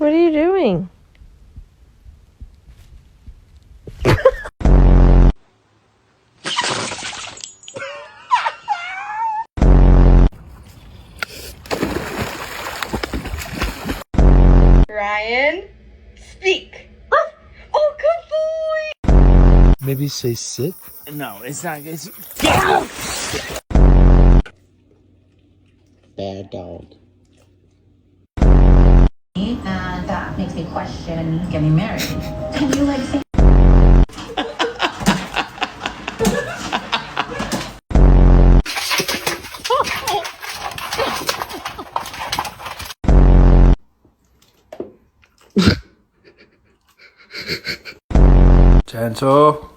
What are you doing? Ryan, speak. Oh, good boy. Maybe say sit? No, it's not. It's Bad dog. And that makes me question getting married. Can you like say Gentle.